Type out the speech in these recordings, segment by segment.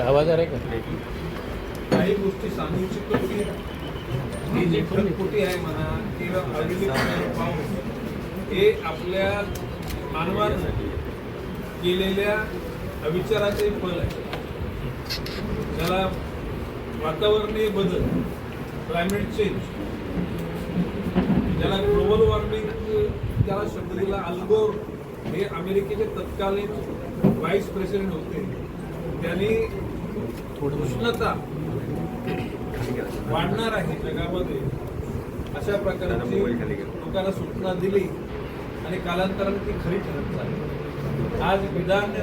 आवाज आहे का? काही गोष्टी सांगू इच्छितो की हे जे ढगफुटी आहे म्हणा किंवा अविवेक पाऊस हे आपल्या मानवासाठी केलेल्या अविचाराचे फल आहे. त्याला वातावरणीय बदल, क्लायमेट चेंज, ज्याला ग्लोबल वॉर्मिंग त्याला शब्द दिला. अल गोर हे अमेरिकेचे तत्कालीन व्हाईस प्रेसिडेंट होते. त्यांनी उष्णता वाढणार आहे जगामध्ये अशा प्रकारची लोकांना सूचना दिली आणि कालांतराने ती खरी ठरत झाली. आज विधान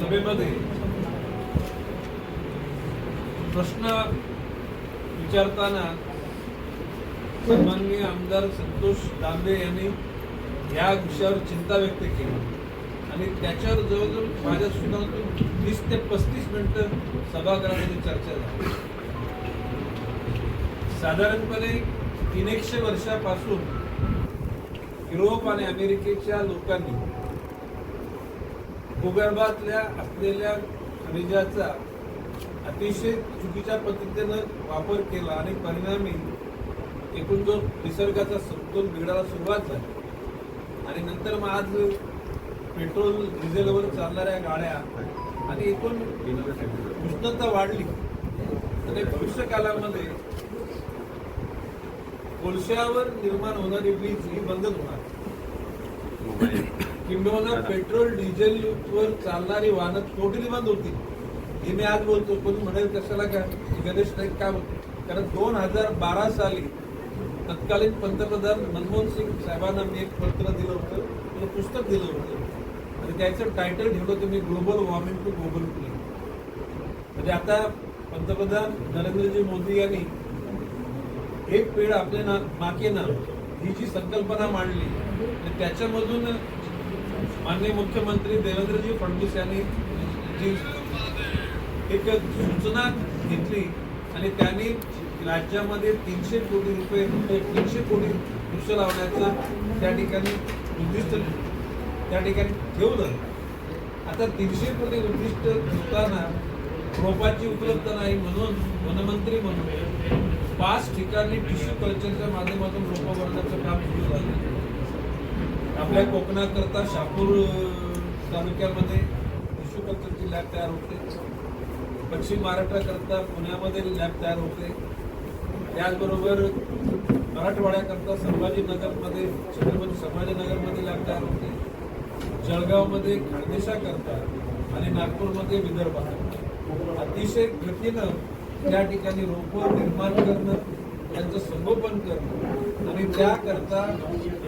सभेमध्ये प्रश्न विचारताना सन्माननीय आमदार संतोष दानवे यांनी या विषयावर चिंता व्यक्त केली आणि त्याच्यावर जवळजवळ माझ्या सूचनातून 30 ते 35 मिनिटं सभागृहामध्ये चर्चा झाली. साधारणपणे 300 वर्षापासून युरोप आणि अमेरिकेच्या लोकांनी भूगर्भातल्या असलेल्या खनिजाचा अतिशय चुकीच्या पद्धतीनं वापर केला आणि परिणामी एकूण जो निसर्गाचा समतोल बिघडायला सुरुवात झाली. आणि नंतर मग आज पेट्रोल डिझेलवर चालणाऱ्या गाड्या आणि एकूण उष्णता वाढली आणि भविष्य काळामध्ये कोळशावर निर्माण होणारी वीज ही बंदच होणार. किंबहुना पेट्रोल डिझेलवर चालणारी वाहनं टोटली बंद होती. हे मी आज बोलतो. कोणी म्हणेल कशाला का गणेश नाईक का होते? कारण 2012 साली तत्कालीन पंतप्रधान मनमोहन सिंग साहेबांना मी एक पत्र दिलं होतं, पुस्तक दिलं होतं आणि त्याचं टायटल ठेवलं होतं मी global warming to global clean. म्हणजे आता पंतप्रधान नरेंद्रजी मोदी यांनी एक पेड़ आपले माके ना ही जी संकल्पना मांडली आणि त्याच्यामधून माननीय मुख्यमंत्री देवेंद्रजी फडणवीस यांनी जी एक सूचना घेतली आणि त्यांनी राज्यामध्ये 300 कोटी रुपये 300 कोटी वृक्ष लावण्याचं त्या ठिकाणी उद्दिष्ट त्या ठिकाणी ठेवलं. आता 300 कोटी उद्दिष्ट ठेवताना रोपाची उपलब्धता नाही म्हणून वनमंत्री म्हणून 5 ठिकाणी टिश्यू कल्चरच्या माध्यमातून रोपं भरण्याचं काम सुरू झालं. आपल्या कोकणाकरता शहापूर तालुक्यामध्ये टिश्यू कल्चरची लॅब तयार होते. पश्चिम महाराष्ट्राकरता पुण्यामध्ये लॅब तयार होते. त्याचबरोबर मराठवाड्याकरता संभाजीनगरमध्ये छत्रपती संभाजीनगरमध्ये लॅब तयार होते. जळगावमध्ये खानदेशाकरता आणि नागपूरमध्ये विदर्भात अतिशय गतीनं त्या ठिकाणी रोपं निर्माण करणं, त्यांचं संगोपन करणं आणि त्याकरता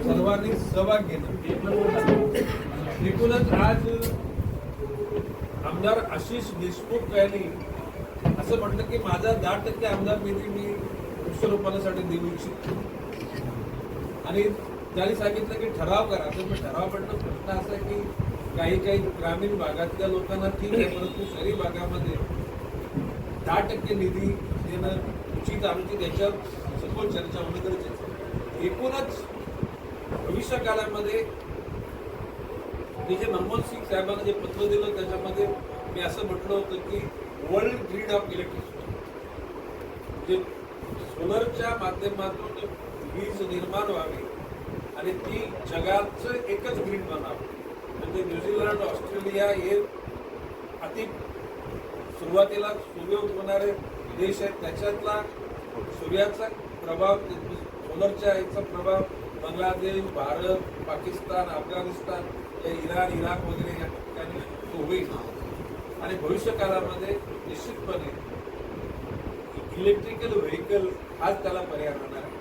सर्वांनी सहभाग घेणं. एकूणच आज आमदार आशिष देशमुख यांनी असं म्हटलं की माझा 10% आमदार निधी मी वृक्षारोपणासाठी देऊ इच्छितो आणि त्यांनी सांगितलं की ठराव करा. तर मी ठराव पडणं प्रश्न असा की काही ग्रामीण भागातल्या लोकांना ठीक आहे, परंतु शहरी भागामध्ये 10% निधी देणं उचित अनुचित याच्यावर सखोल चर्चा होणं गरजेचं आहे. एकूणच भविष्य काळामध्ये जे मनमोहन सिंग साहेबांना जे पत्र दिलं त्याच्यामध्ये मी असं म्हटलं होतं की वर्ल्ड ग्रीड ऑफ इलेक्ट्रिसिटी, जे सोलरच्या माध्यमातून वीज निर्माण व्हावी आणि ती जगाचं एकच ग्रीड बनावं. म्हणजे न्यूझीलंड, ऑस्ट्रेलिया हे अति सुरुवातीला सूर्य उगवणारे देश आहेत. त्याच्यातला सूर्याचा प्रभाव, सोलरच्या याचा प्रभाव बांगलादेश, भारत, पाकिस्तान, अफगाणिस्तान, इराण, इराक वगैरे या ठिकाणी तो होईल आणि भविष्य काळामध्ये निश्चितपणे इलेक्ट्रिकल व्हेकल हाच त्याला पर्याय होणार आहे.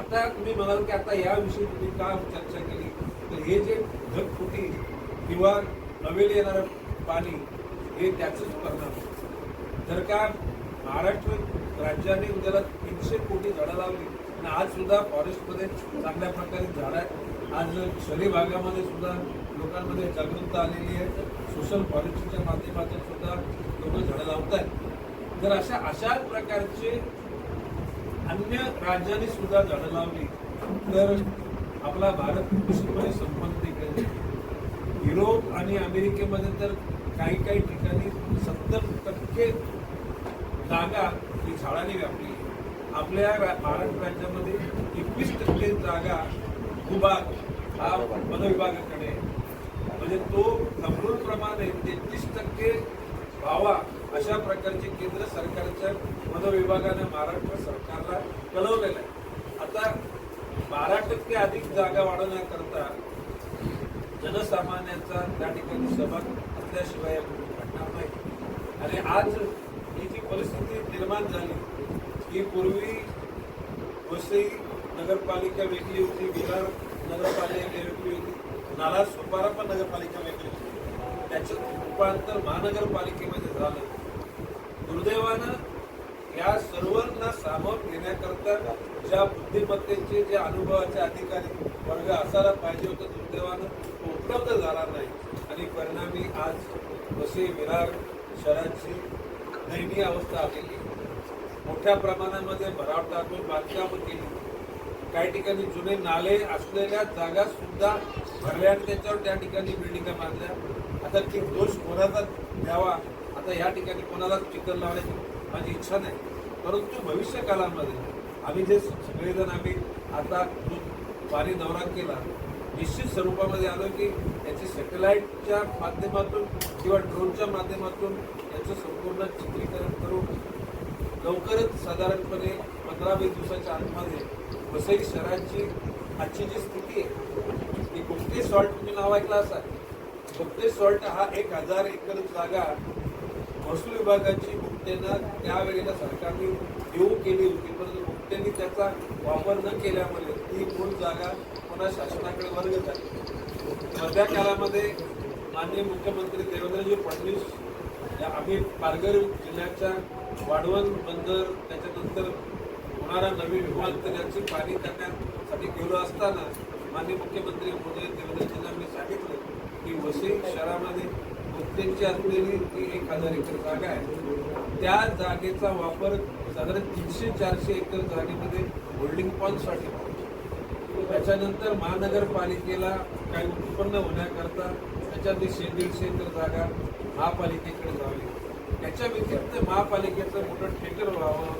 आता तुम्ही म्हणाल की आता याविषयी तुम्ही का चर्चा केली, तर हे जे ढगफुटी किंवा नवेल येणारं पाणी हे त्याचंच परिणाम. जर का महाराष्ट्र राज्याने उद्याला 300 कोटी झाडं लावली आणि आज सुद्धा फॉरेस्टमध्ये चांगल्या प्रकारे झाडं आहेत. आज शहरी भागामध्ये सुद्धा लोकांमध्ये जागरूकता आलेली आहे. सोशल पॉलिसीच्या माध्यमातून सुद्धा लोक झाडं लावत आहेत. जर अशाच प्रकारचे अन्य राज्यांनी सुद्धा झाडं लावली तर आपला भारत निश्चितपणे संपन्न युरोप आणि अमेरिकेमध्ये तर काही काही ठिकाणी 70% जागा ही झाडाने व्यापली. आपल्या महाराष्ट्र राज्यामध्ये 21% जागा भूभाग हा वनविभागाकडे आहे. म्हणजे तो अमृतप्रमाणे 33% व्हावा अशा प्रकारचे केंद्र सरकारच्या वनविभागाने महाराष्ट्र सरकारला कळवलेलं आहे. आता 12% अधिक जागा वाढवण्याकरता जनसामान्यांचा त्या ठिकाणी सहभाग असल्याशिवाय घडणार नाही. आणि आज ही जी परिस्थिती निर्माण झाली की पूर्वी वसई नगरपालिका वेगळी होती, विरार नगरपालिका वेगळी होती, नाला सोपारा पण नगरपालिका वेगळी होती. त्याचं रूपांतर महानगरपालिकेमध्ये झालं. दुर्दैवानं या सर्वांना सामावून घेण्याकरता ज्या बुद्धिमत्तेचे जे अनुभवाचे अधिकारी वर्ग असायला पाहिजे होतं, दुर्दैवानं तो उपलब्ध झाला नाही. आणि परिणामी आज वसई विरार शहराची दयनीय अवस्था आलेली. मोठ्या प्रमाणामध्ये भराव टाकून बांधकामं केली. काही ठिकाणी जुने नाले असलेल्या जागा सुद्धा भरल्या आणि त्याच्यावर त्या ठिकाणी बिल्डिंगा बांधल्या. आता ती दोष कोणाचा द्यावा, आता या ठिकाणी कोणाला चिकन लावण्याची माझी इच्छा नाही. परंतु भविष्य काळामध्ये आम्ही जे सगळेजण आम्ही आता जो पाणी दौरा केला, निश्चित स्वरूपामध्ये आलो की याची सॅटेलाईटच्या माध्यमातून किंवा ड्रोनच्या माध्यमातून याचं संपूर्ण चित्रीकरण करून लवकरच साधारणपणे 15-20 दिवसाच्या आतमध्ये वसई शहराची आजची जी स्थिती आहे ती गुप्ते सॉल्ट, तुम्ही नाव ऐकलं असाल. गुप्ते सॉल्ट हा 1000 एकर जागा महसूल विभागाची गुप्तेनं त्यावेळेला सरकारने देऊ केली होती. परंतु गुप्तेने त्याचा वापर न केल्यामुळे ती मूळ जागा पुन्हा शासनाकडे वर्ग झाली. मध्या काळामध्ये माननीय मुख्यमंत्री देवेंद्रजी फडणवीस या आम्ही पालघर जिल्ह्याच्या वाढवण बंदर, त्याच्यानंतर होणारा नवीन विमानतळाची पाणी करण्यासाठी गेलो असताना माननीय मुख्यमंत्री महोदय देवेंद्रजींना मी सांगितलं की वसई शहरामध्ये गुप्तेंची असलेली ती 1000 एकर जागा आहे. त्या जागेचा वापर साधारण 300-400 एकर जागेमध्ये होल्डिंग पॉईंटसाठी. त्याच्यानंतर महानगरपालिकेला काही उत्पन्न होण्याकरता त्याच्यातली 100-150 एकर जागा महापालिकेकडे जावी. त्याच्या व्यतिरिक्त महापालिकेचं मोठं थिएटर व्हावं,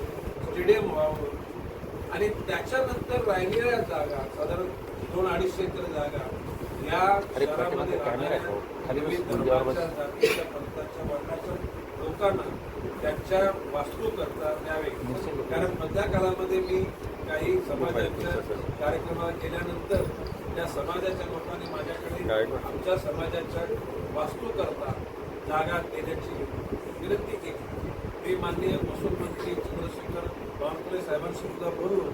स्टेडियम व्हावं आणि त्याच्यानंतर राहिलेल्या जागा साधारण 200-250 एकर जागा या शहरामध्ये जातीच्या पंथाच्या वर्णाच्या लोकांना त्यांच्या वास्तू करता द्यावे. कारण मधल्या काळामध्ये मी काही समाजाच्या कार्यक्रमाला गेल्यानंतर त्या समाजाच्या लोकांनी माझ्याकडे आमच्या समाजाच्या वास्तू करता जागा देण्याची विनंती केली. मी माननीय महसूल मंत्री चंद्रशेखर बावनकुळे साहेबांशी सुद्धा बोललो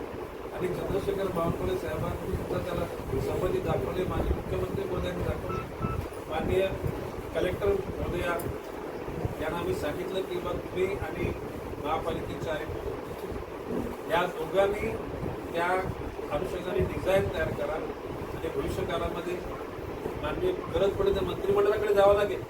आणि चंद्रशेखर बावनकुळे साहेबांनी सुद्धा त्याला संमती दाखवली. माननीय मुख्यमंत्री महोदयांनी दाखवली. माननीय कलेक्टर महोदया यांना मी सांगितलं की मग तुम्ही आणि महापालिकेचे आयुक्त या दोघांनी त्या अनुषंगाने डिझाईन तयार करा आणि भविष्य काळामध्ये माननीय गरज पडेल तर मंत्रिमंडळाकडे जावं लागेल.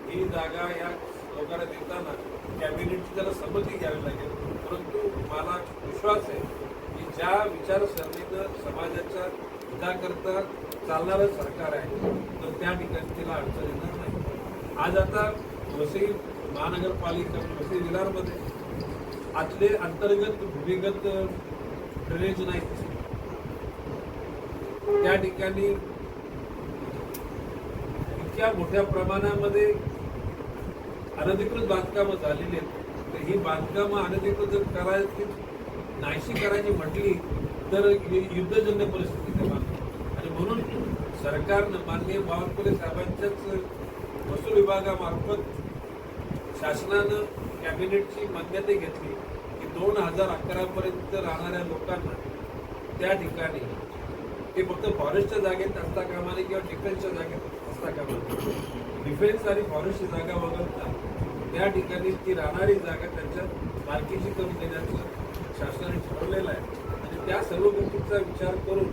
ही जागा या लोकांना देताना कॅबिनेटची त्याला संमती घ्यावी लागेल. परंतु मला विश्वास आहे की ज्या विचारसरणीनं समाजाच्या हिताकरता चालणारं सरकार आहे तर त्या ठिकाणी तिला अडचण येणार नाही. आज आता वसई महानगरपालिका वसई विरारमध्ये आतले अंतर्गत भूमिगत ड्रेनेज नाहीत. त्या ठिकाणी इतक्या मोठ्या प्रमाणामध्ये अनधिकृत बांधकामं झालेली आहेत. तर ही बांधकामं अनधिकृत जर करायची नाहीशी करायची म्हटली तर युद्धजन्य परिस्थिती निर्माण. आणि म्हणून सरकारनं माननीय बावनकुळे साहेबांच्याच महसूल विभागामार्फत शासनानं कॅबिनेटची मान्यता घेतली की 2011 पर्यंत राहणाऱ्या लोकांना त्या ठिकाणी ते फक्त फॉरेस्टच्या जागेत असता कामा नये किंवा डिफेन्सच्या जागेत असता कामा नये. डिफेन्स आणि फॉरेस्टची जागा वगळता त्या ठिकाणी ती राहणारी जागा त्यांच्या मालकीची करून देण्याचं शासनाने ठरवलेलं आहे. आणि त्या सर्व गोष्टींचा विचार करून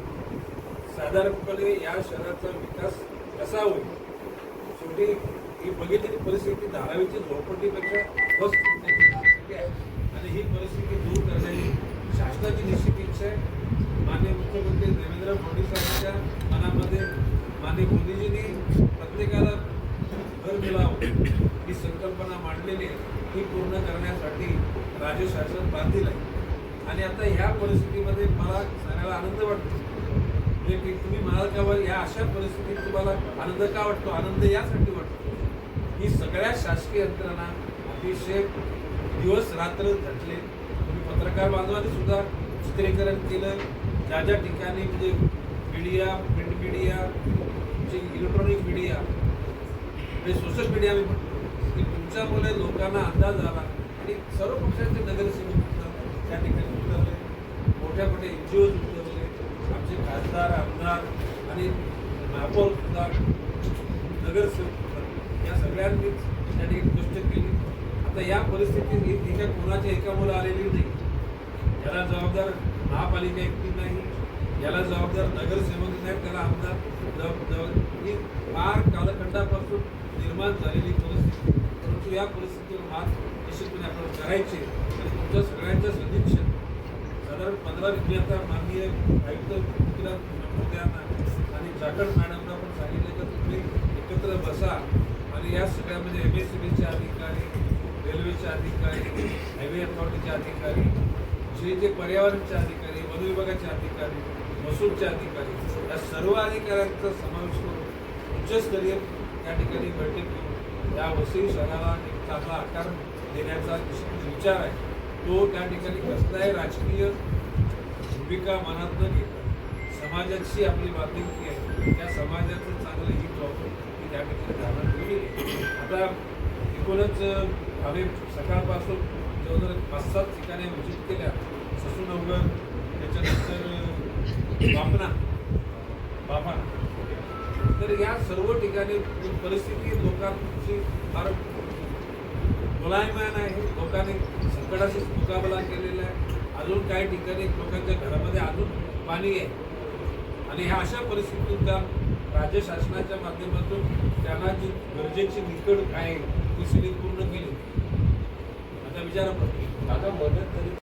साधारणपणे या शहराचा विकास कसा होईल. शेवटी ही बघितलेली परिस्थिती धारावीची झोपडीपेक्षा बस आहे आणि ही परिस्थिती दूर करण्याची शासनाची निश्चित इच्छा आहे. माननीय मुख्यमंत्री देवेंद्र फडणवीस यांच्या मनामध्ये माननीय मोदीजींनी प्रत्येकाला घर मिळावं ही संकल्पना मांडलेली आहे, ही पूर्ण करण्यासाठी राज्य शासन बांधील आहे. आणि आता ह्या परिस्थितीमध्ये मला सांगायला आनंद वाटतो, म्हणजे की तुम्ही म्हणाल का बरं या अशा परिस्थितीत तुम्हाला आनंद का वाटतो? आनंद यासाठी वाटतो ही सगळ्या शासकीय यंत्रणा अतिशय दिवस रात्र झटले. तुम्ही पत्रकार बांधवांनी सुद्धा चित्रीकरण केलं, ज्या ज्या ठिकाणी म्हणजे media, print media, electronic media, म्हणजे सोशल मीडिया मी म्हणतो की तुमच्यामुळे लोकांना अंदाज आला आणि सर्व पक्षांचे नगरसेवक त्या ठिकाणी उतरले, मोठ्या मोठ्या NGOज उतरले, आमचे खासदार, आमदार आणि महापौर सुद्धा, नगरसेवक या सगळ्यांनीच त्या ठिकाणी गोष्ट केली. आता या परिस्थितीत ही ठिकाण कोणाच्या एकामुळे आलेली नाही. याला जबाबदार महापालिका एकटी नाही, याला जबाबदार नगरसेवक नाही, त्याला आमदार ही फार कालखंडापासून निर्माण झालेली परिस्थिती. परंतु या परिस्थितीवर मात निश्चितपणे आपण करायचे आणि तुमच्या सगळ्यांच्या सदिच्छा साधारण 15-20 आता माननीय आयुक्त महोदयांना आणि जाटड मॅडमला पण सांगितलं तर तुम्ही एकत्र बसा आणि या सगळ्यामध्ये MSEBचे अधिकारी, रेल्वेचे अधिकारी, हायवे अथॉरिटीचे अधिकारी, जे पर्यावरणचे अधिकारी, वन विभागाचे अधिकारी, महसूलचे अधिकारी या सर्व अधिकाऱ्यांचा समावेश करून उच्चस्तरीय त्या ठिकाणी बैठक घेऊन या वसई शहराला एक चांगला आकार देण्याचा विचार आहे. तो त्या ठिकाणी कसलाही राजकीय भूमिका मनात न घेता समाजाची आपली बांधिलकी आहे, त्या समाजाचं चांगलं हित व्हावं ही त्या ठिकाणी धारणा केली. आता एकूणच आम्ही सकाळपासून जवळजवळ 5-7 ठिकाणी व्हिजिट केल्या, ससूनगर, त्याच्यानंतर बापा. तर या सर्व ठिकाणी परिस्थिती लोकांची फार मुलायमान आहे. लोकांनी संकटाशी मुकाबला केलेला आहे. अजून काही ठिकाणी लोकांच्या घरामध्ये अजून पाणी आहे आणि ह्या अशा परिस्थितीत राज्य शासनाच्या माध्यमातून त्यांना जी गरजेची निकड आहे ती सगळी पूर्ण केली. आता विचारा पडते आता मदत तरी